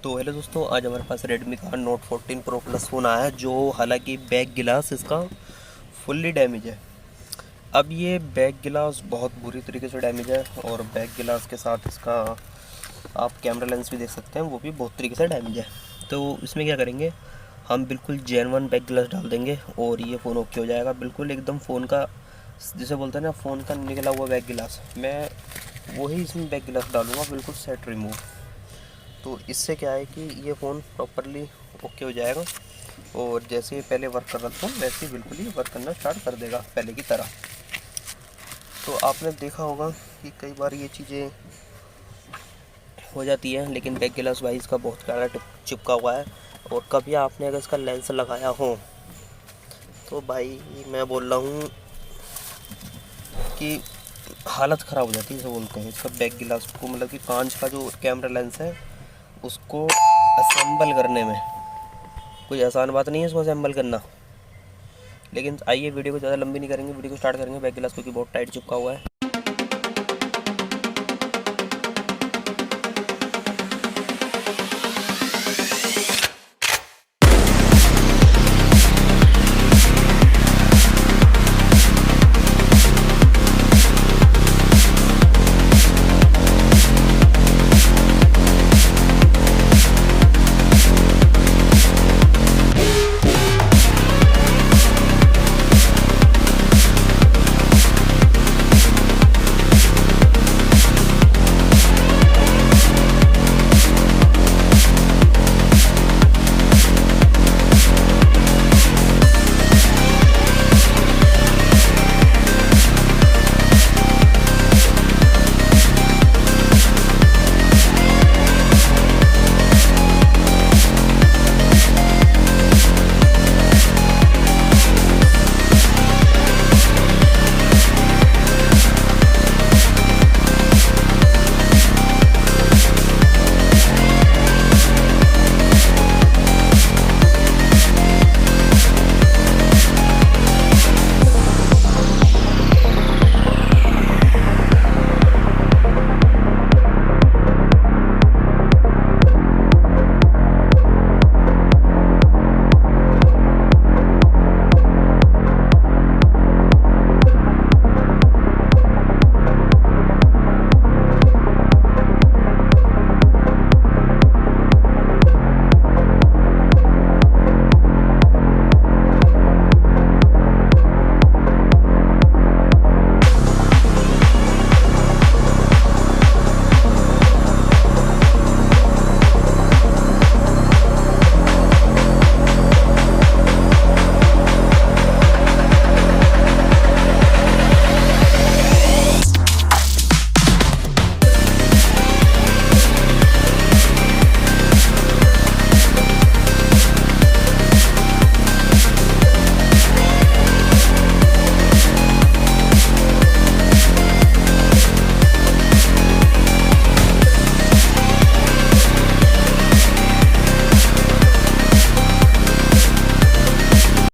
तो हेलो दोस्तों, आज हमारे पास Redmi का Note 14 Pro Plus फ़ोन आया है, जो हालांकि बैक गिलास इसका फुल्ली डैमेज है। अब ये बैक गिलास बहुत बुरी तरीके से डैमेज है और बैक गिलास के साथ इसका आप कैमरा लेंस भी देख सकते हैं, वो भी बहुत तरीके से डैमेज है। तो इसमें क्या करेंगे, हम बिल्कुल जेन्युइन बैक गिलास डाल देंगे और ये फ़ोन ओके हो जाएगा। बिल्कुल एकदम फ़ोन का, जिसे बोलते हैं ना, फ़ोन का निकला हुआ बैक गिलास, मैं वही इसमें बैक गिलास डालूँगा, बिल्कुल सेट रिमूव। तो इससे क्या है कि ये फ़ोन प्रॉपरली ओके हो जाएगा और जैसे ही पहले वर्क कर रहा था वैसे ही बिल्कुल ही वर्क करना स्टार्ट कर देगा पहले की तरह। तो आपने देखा होगा कि कई बार ये चीज़ें हो जाती है, लेकिन बैक गिलास भाई इसका बहुत प्यारा चिपका हुआ है। और कभी आपने अगर इसका लेंस लगाया हो तो भाई मैं बोल रहा हूँ कि हालत ख़राब हो जाती है, इसे बोलते हैं। इसका बैक गिलास को, मतलब कि कांच का जो कैमरा लेंस है, उसको असेंबल करने में कोई आसान बात नहीं है, इसको असेंबल करना। लेकिन आइए वीडियो को ज़्यादा लंबी नहीं करेंगे, वीडियो को स्टार्ट करेंगे। बैक गिलास क्योंकि बहुत टाइट चिपका हुआ है,